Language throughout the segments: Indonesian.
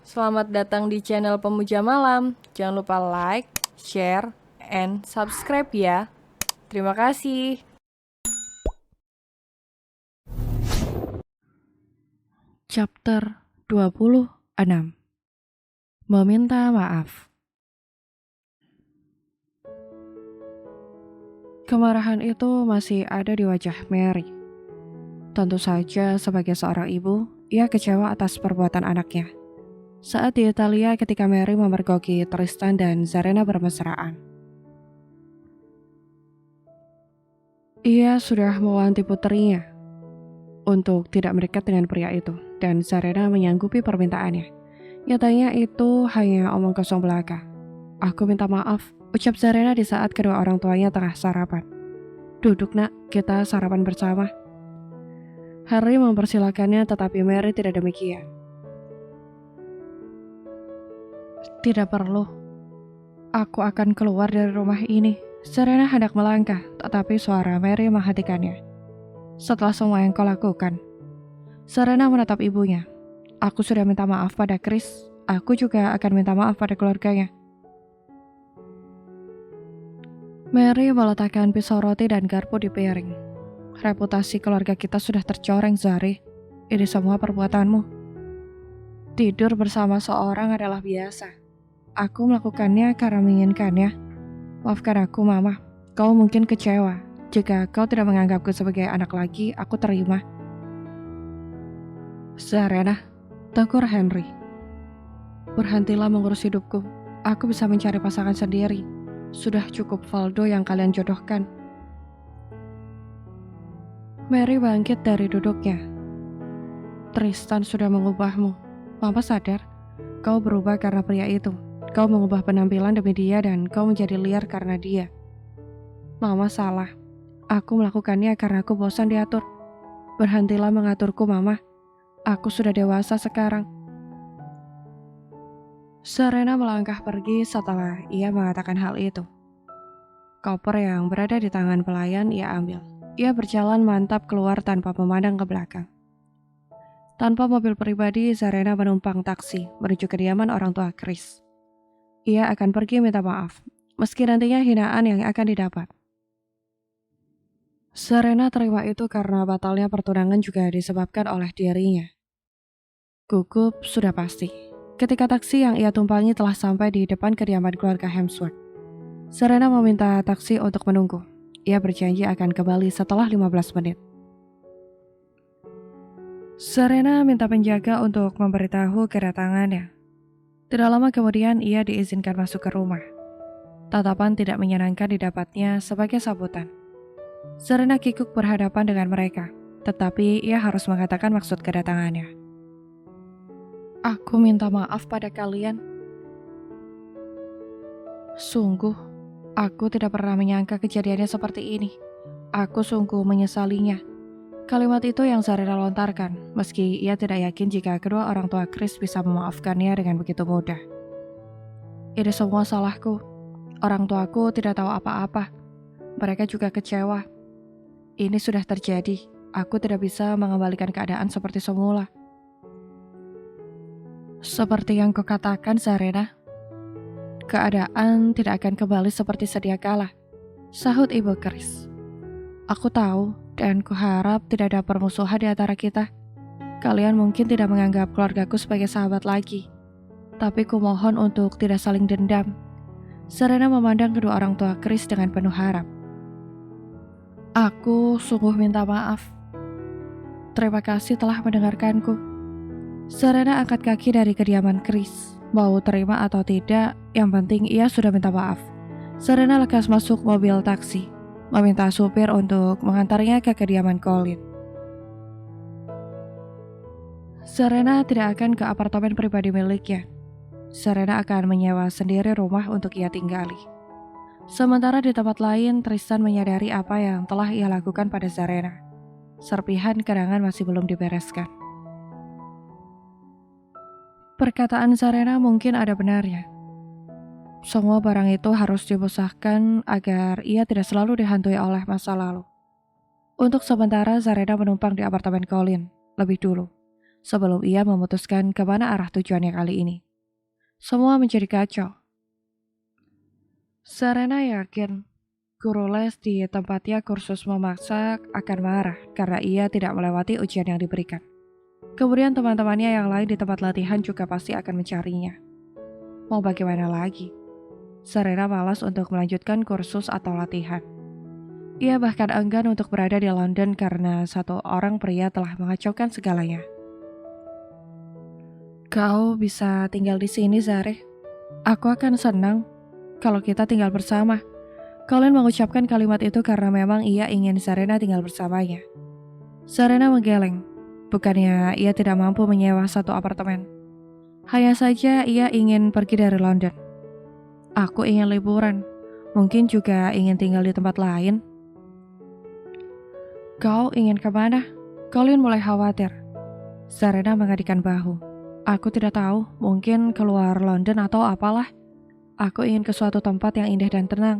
Selamat datang di channel Pemuja Malam. Jangan lupa like, share, and subscribe ya. Terima kasih. Chapter 26. Meminta maaf. Kemarahan itu masih ada di wajah Mary. Tentu saja sebagai seorang ibu, ia kecewa atas perbuatan anaknya. Saat di Italia ketika Mary memergoki Tristan dan Zarena bermesraan. Ia sudah mewanti puterinya untuk tidak mendekat dengan pria itu, dan Zarena menyanggupi permintaannya. Nyatanya itu hanya omong kosong belaka. Aku minta maaf, ucap Zarena di saat kedua orang tuanya tengah sarapan. Duduk nak, kita sarapan bersama. Harry mempersilakannya tetapi Mary tidak demikian. Tidak perlu. Aku akan keluar dari rumah ini. Zarena hendak melangkah, tetapi suara Mary menghentikannya. Setelah semua yang kau lakukan. Zarena menatap ibunya. Aku sudah minta maaf pada Chris. Aku juga akan minta maaf pada keluarganya. Mary meletakkan pisau roti dan garpu di piring. Reputasi keluarga kita sudah tercoreng, Zari. Ini semua perbuatanmu. Tidur bersama seorang adalah biasa. Aku melakukannya karena menginginkannya. Maafkan aku, Mama. Kau mungkin kecewa. Jika kau tidak menganggapku sebagai anak lagi, aku terima. Zarena, tegur Henry. Berhentilah mengurus hidupku. Aku bisa mencari pasangan sendiri. Sudah cukup Valdo yang kalian jodohkan. Mary bangkit dari duduknya. Tristan sudah mengubahmu. Mama sadar, kau berubah karena pria itu. Kau mengubah penampilan demi dia dan kau menjadi liar karena dia. Mama salah. Aku melakukannya karena aku bosan diatur. Berhentilah mengaturku, Mama. Aku sudah dewasa sekarang. Zarena melangkah pergi setelah ia mengatakan hal itu. Koper yang berada di tangan pelayan ia ambil. Ia berjalan mantap keluar tanpa memandang ke belakang. Tanpa mobil pribadi, Zarena menumpang taksi menuju kediaman orang tua Chris. Ia akan pergi minta maaf, meski nantinya hinaan yang akan didapat. Zarena terima itu karena batalnya pertunangan juga disebabkan oleh dirinya. Gugup sudah pasti. Ketika taksi yang ia tumpangi telah sampai di depan kediaman keluarga Hemsworth, Zarena meminta taksi untuk menunggu. Ia berjanji akan kembali setelah 15 menit. Zarena minta penjaga untuk memberitahu kedatangannya. Tidak lama kemudian ia diizinkan masuk ke rumah. Tatapan tidak menyenangkan didapatnya sebagai sambutan. Zarena kikuk berhadapan dengan mereka, tetapi ia harus mengatakan maksud kedatangannya. Aku minta maaf pada kalian. Sungguh, aku tidak pernah menyangka kejadiannya seperti ini. Aku sungguh menyesalinya. Kalimat itu yang Zarena lontarkan, meski ia tidak yakin jika kedua orang tua Chris bisa memaafkannya dengan begitu mudah. Ini semua salahku. Orang tuaku tidak tahu apa-apa. Mereka juga kecewa. Ini sudah terjadi. Aku tidak bisa mengembalikan keadaan seperti semula. Seperti yang kau katakan, Zarena. Keadaan tidak akan kembali seperti sedia kala, sahut Ibu Chris. Aku tahu dan kuharap tidak ada permusuhan di antara kita. Kalian mungkin tidak menganggap keluargaku sebagai sahabat lagi. Tapi kumohon untuk tidak saling dendam. Zarena memandang kedua orang tua Chris dengan penuh harap. Aku sungguh minta maaf. Terima kasih telah mendengarkanku. Zarena angkat kaki dari kediaman Chris. Mau terima atau tidak, yang penting ia sudah minta maaf. Zarena lekas masuk mobil taksi, meminta supir untuk mengantarnya ke kediaman Colin. Zarena tidak akan ke apartemen pribadi miliknya. Zarena akan menyewa sendiri rumah untuk ia tinggali. Sementara di tempat lain, Tristan menyadari apa yang telah ia lakukan pada Zarena. Serpihan kenangan masih belum dibereskan. Perkataan Zarena mungkin ada benarnya. Semua barang itu harus dimusnahkan agar ia tidak selalu dihantui oleh masa lalu. Untuk sementara, Zarena menumpang di apartemen Colin lebih dulu. sebelum ia memutuskan kemana arah tujuannya kali ini. Semua menjadi kacau. Serena yakin guru les di tempatnya kursus memasak akan marah karena ia tidak melewati ujian yang diberikan. Kemudian teman-temannya yang lain di tempat latihan juga pasti akan mencarinya. Mau bagaimana lagi? Serena malas untuk melanjutkan kursus atau latihan. Ia bahkan enggan untuk berada di London karena satu orang pria telah mengacaukan segalanya. Kau bisa tinggal di sini, Zare. Aku akan senang kalau kita tinggal bersama. Colin mengucapkan kalimat itu karena memang ia ingin Serena tinggal bersamanya. Serena menggeleng. Bukannya ia tidak mampu menyewa satu apartemen. Hanya saja ia ingin pergi dari London. Aku ingin liburan. Mungkin juga ingin tinggal di tempat lain. Kau ingin kemana? Colin mulai khawatir. Serena mengadikan bahu. Aku tidak tahu, mungkin keluar London atau apalah. Aku ingin ke suatu tempat yang indah dan tenang.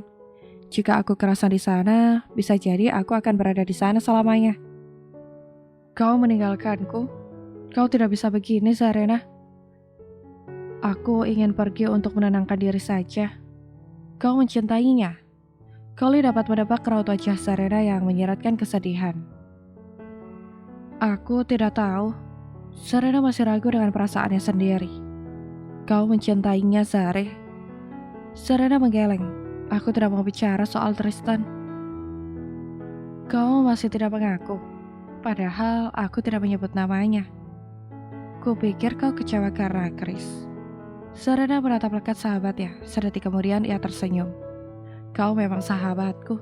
Jika aku kerasan di sana, bisa jadi aku akan berada di sana selamanya. Kau meninggalkanku? Kau tidak bisa begini, Serena. Aku ingin pergi untuk menenangkan diri saja. Kau mencintainya. Colin dapat menebak raut wajah Serena yang menyiratkan kesedihan. Aku tidak tahu. Serena masih ragu dengan perasaannya sendiri. Kau mencintainya, Zare. Serena menggeleng. Aku tidak mau bicara soal Tristan. Kau masih tidak mengaku. Padahal aku tidak menyebut namanya. Kupikir kau kecewa karena Chris. Serena menatap lekat sahabatnya. Sedetik kemudian ia tersenyum. Kau memang sahabatku.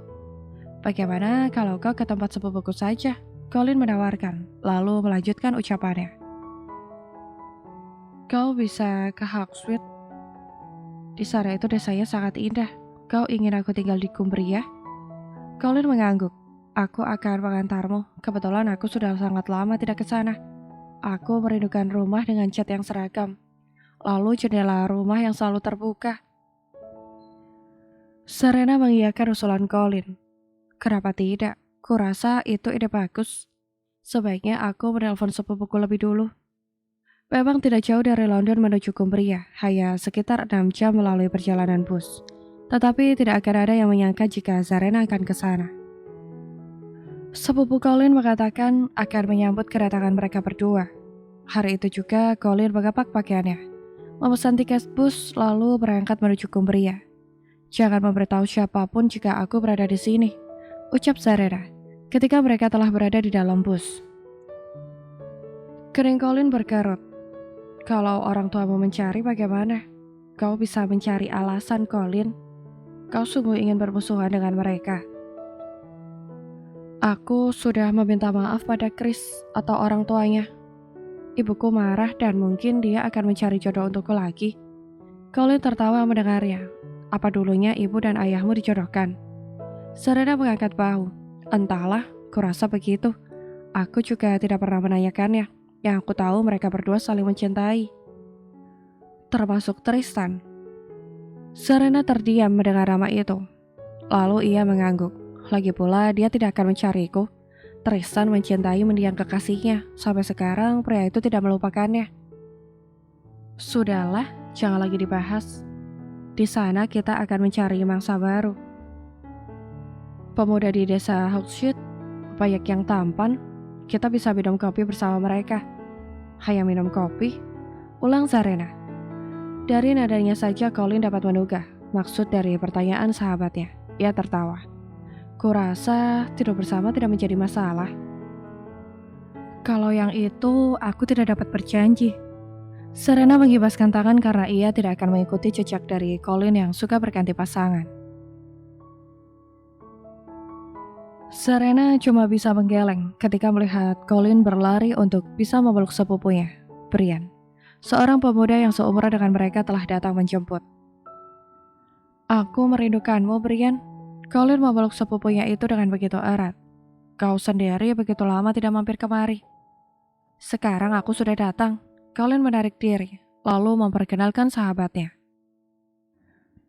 Bagaimana kalau kau ke tempat sepupuku saja? Colin menawarkan, lalu melanjutkan ucapannya. Kau bisa ke Hawkswood. Di sana itu desanya sangat indah. Kau ingin aku tinggal di Cumbria? Colin mengangguk. Aku akan mengantarmu. Kebetulan aku sudah sangat lama tidak ke sana. Aku merindukan rumah dengan cat yang seragam. Lalu jendela rumah yang selalu terbuka. Serena mengiyakan usulan Colin. Kenapa tidak? Kurasa itu ide bagus. Sebaiknya aku menelpon sepupuku lebih dulu. Memang tidak jauh dari London menuju Cumbria, hanya sekitar 6 jam melalui perjalanan bus. Tetapi tidak akan ada yang menyangka jika Serena akan ke sana. Sepupu Colin mengatakan akan menyambut kedatangan mereka berdua. Hari itu juga Colin mengapak pakaiannya, memesan tiket bus lalu berangkat menuju Cumbria. Jangan memberitahu siapapun jika aku berada di sini, ucap Serena ketika mereka telah berada di dalam bus. Kening Colin berkerut. Kalau orang tuamu mencari bagaimana? Kau bisa mencari alasan, Colin. Kau sungguh ingin bermusuhan dengan mereka. Aku sudah meminta maaf pada Chris atau orang tuanya. Ibuku marah dan mungkin dia akan mencari jodoh untukku lagi. Colin tertawa mendengarnya. Apa dulunya ibu dan ayahmu dijodohkan? Serena mengangkat bahu. Entahlah, kurasa begitu. Aku juga tidak pernah menanyakannya. Yang aku tahu mereka berdua saling mencintai. Termasuk Tristan. Serena terdiam mendengar nama itu. Lalu ia mengangguk. Lagi pula dia tidak akan mencariku. Tristan mencintai mendiang kekasihnya. Sampai sekarang pria itu tidak melupakannya. Sudahlah, jangan lagi dibahas. Di sana kita akan mencari mangsa baru. Pemuda di desa Hawkswood, banyak yang tampan. Kita bisa minum kopi bersama mereka. Hanya minum kopi? Ulang Serena. Dari nadanya saja Colin dapat menduga maksud dari pertanyaan sahabatnya. Ia tertawa. Kurasa tidur bersama tidak menjadi masalah. Kalau yang itu, aku tidak dapat berjanji. Serena mengibaskan tangan karena ia tidak akan mengikuti jejak dari Colin yang suka berganti pasangan. Serena cuma bisa menggeleng ketika melihat Colin berlari untuk bisa memeluk sepupunya, Brian. Seorang pemuda yang seumuran dengan mereka telah datang menjemput. Aku merindukanmu, Brian. Colin memeluk sepupunya itu dengan begitu erat. Kau sendiri begitu lama tidak mampir kemari. Sekarang aku sudah datang. Colin menarik diri, lalu memperkenalkan sahabatnya.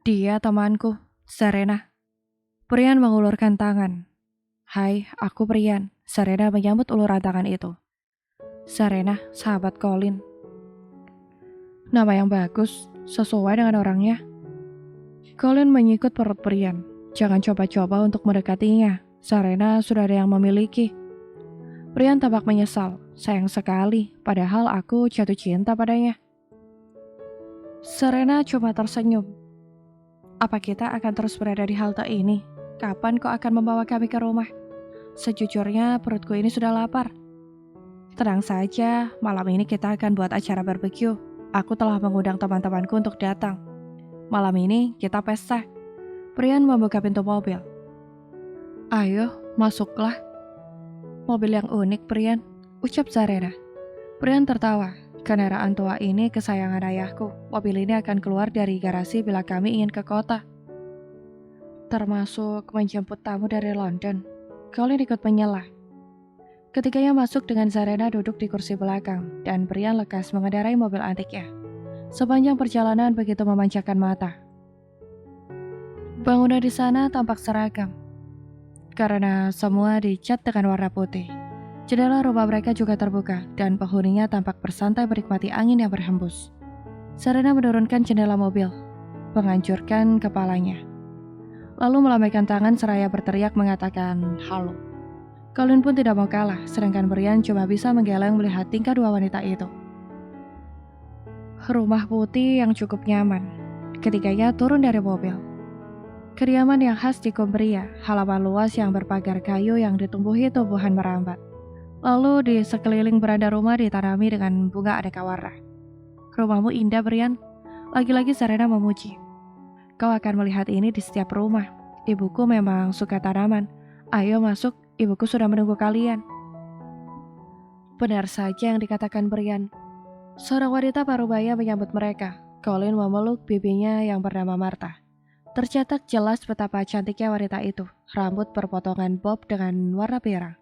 Dia temanku, Serena. Brian mengulurkan tangan. Hai, aku Brian. Serena menyambut uluran tangan itu. Serena, sahabat Colin. Nama yang bagus, sesuai dengan orangnya. Colin menyikut perut Brian. Jangan coba-coba untuk mendekatinya. Serena sudah ada yang memiliki. Brian tampak menyesal. Sayang sekali, padahal aku jatuh cinta padanya. Serena cuma tersenyum. Apa kita akan terus berada di halte ini? Kapan kau akan membawa kami ke rumah? Sejujurnya perutku ini sudah lapar. Tenang saja, malam ini kita akan buat acara barbecue. Aku telah mengundang teman-temanku untuk datang. Malam ini kita pesta. Brian membuka pintu mobil. Ayo, masuklah. Mobil yang unik, Brian, ucap Serena. Brian tertawa. Kendaraan tua ini kesayangan ayahku. Mobil ini akan keluar dari garasi bila kami ingin ke kota. Termasuk menjemput tamu dari London. Colin ikut menyela. Ketiganya masuk dengan Serena duduk di kursi belakang dan Brian lekas mengendarai mobil antiknya. Sepanjang perjalanan begitu memanjakan mata. Bangunan di sana tampak seragam karena semua dicat dengan warna putih. Jendela rumah mereka juga terbuka dan penghuninya tampak bersantai menikmati angin yang berhembus. Serena menurunkan jendela mobil, menghancurkan kepalanya. Lalu melambaikan tangan seraya berteriak mengatakan halo. Colin pun tidak mau kalah, sedangkan Brian cuma bisa menggeleng melihat tingkah dua wanita itu. Rumah putih yang cukup nyaman. Ketiganya turun dari mobil. Kediaman yang khas di Cumbria, halaman luas yang berpagar kayu yang ditumbuhi tumbuhan merambat. Lalu di sekeliling beranda rumah ditanami dengan bunga aneka warna. Rumahmu indah, Brian. Lagi-lagi Serena memuji. Kau akan melihat ini di setiap rumah. Ibuku memang suka tanaman. Ayo masuk. Ibuku sudah menunggu kalian. Benar saja yang dikatakan Brian. Seorang wanita parubaya menyambut mereka. Colin memeluk bibinya yang bernama Martha. Tercatat jelas betapa cantiknya wanita itu. Rambut berpotongan bob dengan warna pirang.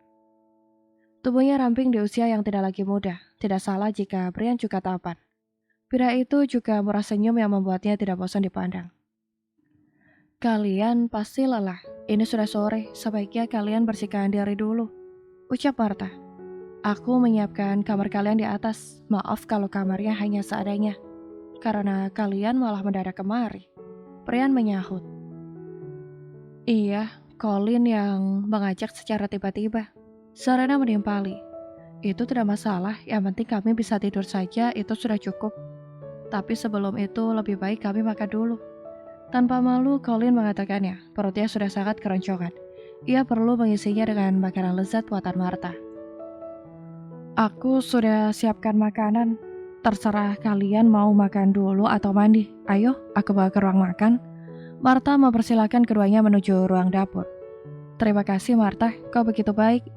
Tubuhnya ramping di usia yang tidak lagi muda. Tidak salah jika Brian juga tampan. Pria itu juga murah senyum yang membuatnya tidak bosan dipandang. Kalian pasti lelah. Ini sudah sore, sebaiknya kalian bersihkan diri dulu, ucap Martha. Aku menyiapkan kamar kalian di atas. Maaf kalau kamarnya hanya seadanya, karena kalian malah mendadak kemari. Brian menyahut. Iya, Colin yang mengajak secara tiba-tiba. Serena menimpali. Itu tidak masalah, yang penting kami bisa tidur saja, itu sudah cukup. Tapi sebelum itu lebih baik kami makan dulu. Tanpa malu, Colin mengatakannya. Perutnya sudah sangat keroncongan. Ia perlu mengisinya dengan makanan lezat buatan Martha. Aku sudah siapkan makanan. Terserah kalian mau makan dulu atau mandi. Ayo, aku bawa ke ruang makan. Martha mempersilahkan keduanya menuju ruang dapur. Terima kasih, Martha. Kau begitu baik,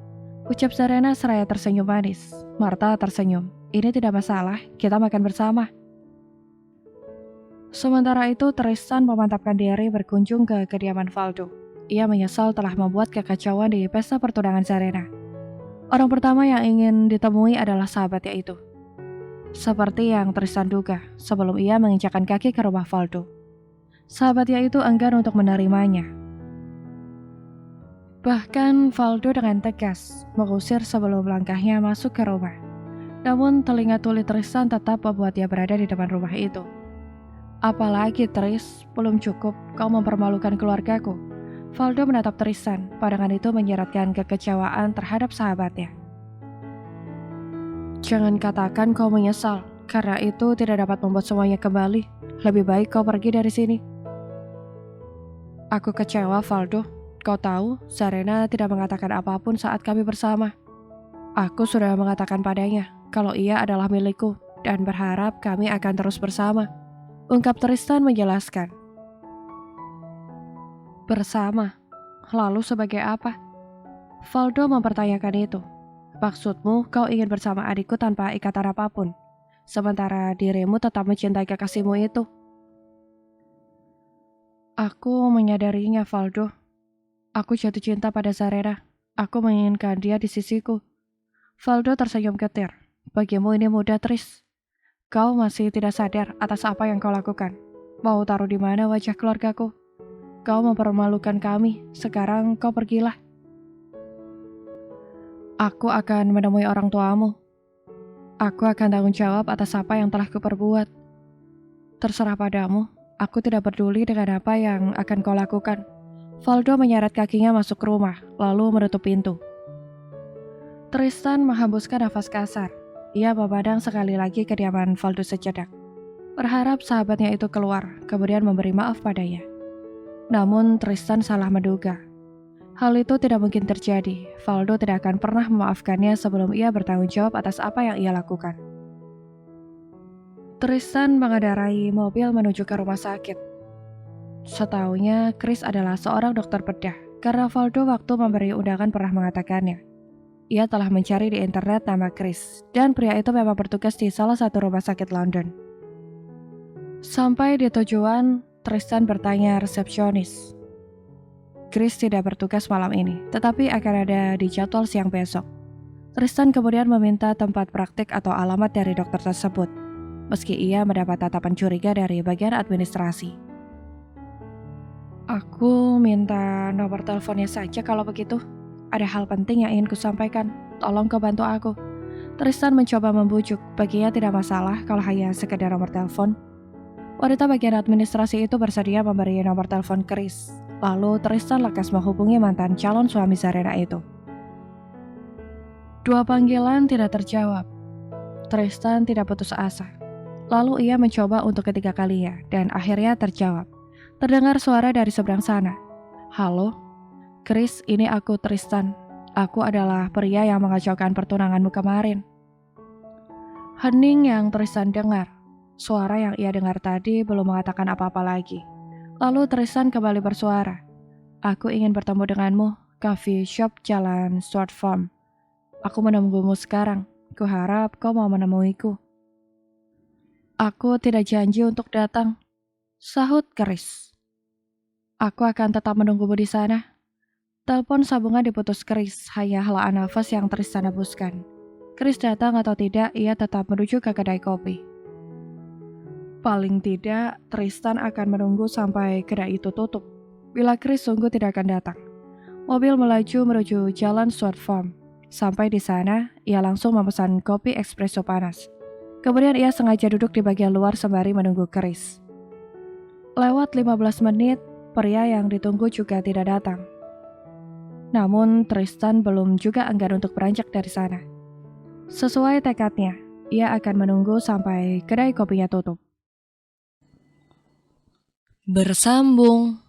ucap Serena seraya tersenyum manis. Martha tersenyum. Ini tidak masalah, kita makan bersama. Sementara itu, Tristan memantapkan diri berkunjung ke kediaman Valdo. Ia menyesal telah membuat kekacauan di pesta pertunangan Serena. Orang pertama yang ingin ditemui adalah sahabatnya itu. Seperti yang Tristan duga sebelum ia menginjakkan kaki ke rumah Valdo. Sahabatnya itu enggan untuk menerimanya. Bahkan Valdo dengan tegas mengusir sebelum langkahnya masuk ke rumah. Namun telinga tuli Tristan tetap membuat dia berada di depan rumah itu. Apalagi Tris, belum cukup kau mempermalukan keluargaku. Valdo menatap Tristan, pandangan itu menyeratkan kekecewaan terhadap sahabatnya. Jangan katakan kau menyesal, karena itu tidak dapat membuat semuanya kembali. Lebih baik kau pergi dari sini. Aku kecewa, Valdo. Kau tahu, Serena tidak mengatakan apapun saat kami bersama. Aku sudah mengatakan padanya kalau ia adalah milikku dan berharap kami akan terus bersama. Ungkap Tristan menjelaskan. Bersama? Lalu sebagai apa? Valdo mempertanyakan itu. Maksudmu kau ingin bersama adikku tanpa ikatan apapun, sementara dirimu tetap mencintai kekasihmu itu? Aku menyadarinya, Valdo. Aku jatuh cinta pada Serena. Aku menginginkan dia di sisiku. Valdo tersenyum getir. Bagimu ini mudah, Tris. Kau masih tidak sadar atas apa yang kau lakukan. Mau taruh di mana wajah keluargaku? Kau mempermalukan kami. Sekarang kau pergilah. Aku akan menemui orang tuamu. Aku akan tanggung jawab atas apa yang telah kuperbuat. Terserah padamu, aku tidak peduli dengan apa yang akan kau lakukan. Valdo menyeret kakinya masuk rumah, lalu menutup pintu. Tristan menghembuskan nafas kasar. Ia memandang sekali lagi kediaman Valdo sejenak. Berharap sahabatnya itu keluar, kemudian memberi maaf padanya. Namun Tristan salah menduga. Hal itu tidak mungkin terjadi. Valdo tidak akan pernah memaafkannya sebelum ia bertanggung jawab atas apa yang ia lakukan. Tristan mengendarai mobil menuju ke rumah sakit. Setahunya, Chris adalah seorang dokter bedah, karena Valdo waktu memberi undangan pernah mengatakannya. Ia telah mencari di internet nama Chris, dan pria itu memang bertugas di salah satu rumah sakit London. Sampai di tujuan, Tristan bertanya resepsionis. Chris tidak bertugas malam ini, tetapi akan ada di jadwal siang besok. Tristan kemudian meminta tempat praktik atau alamat dari dokter tersebut, meski ia mendapat tatapan curiga dari bagian administrasi. Aku minta nomor teleponnya saja kalau begitu. Ada hal penting yang ingin kusampaikan. Tolong kau bantu aku. Tristan mencoba membujuk. Baginya tidak masalah kalau hanya sekedar nomor telepon. Wanita bagian administrasi itu bersedia memberi nomor telepon Chris. Lalu Tristan lekas menghubungi mantan calon suami Zarena itu. Dua panggilan tidak terjawab. Tristan tidak putus asa. Lalu ia mencoba untuk ketiga kalinya dan akhirnya terjawab. Terdengar suara dari seberang sana. Halo, Chris, ini aku Tristan. Aku adalah pria yang mengacaukan pertunanganmu kemarin. Hening yang Tristan dengar. Suara yang ia dengar tadi belum mengatakan apa-apa lagi. Lalu Tristan kembali bersuara. Aku ingin bertemu denganmu, coffee shop Jalan Stuart Farm. Aku menunggumu sekarang. Kuharap kau mau menemuiku. Aku tidak janji untuk datang, sahut Chris. Aku akan tetap menunggumu di sana. Telepon sambungan diputus Chris, hanya helaan nafas yang Tristan hembuskan. Chris datang atau tidak, ia tetap menuju ke kedai kopi. Paling tidak, Tristan akan menunggu sampai kedai itu tutup. Bila Chris sungguh tidak akan datang. Mobil melaju menuju Jalan Stuart Farm. Sampai di sana, ia langsung memesan kopi espresso panas. Kemudian ia sengaja duduk di bagian luar sembari menunggu Chris. Lewat 15 menit, pria yang ditunggu juga tidak datang. Namun Tristan belum juga enggan untuk beranjak dari sana. Sesuai tekadnya, ia akan menunggu sampai kedai kopinya tutup. Bersambung.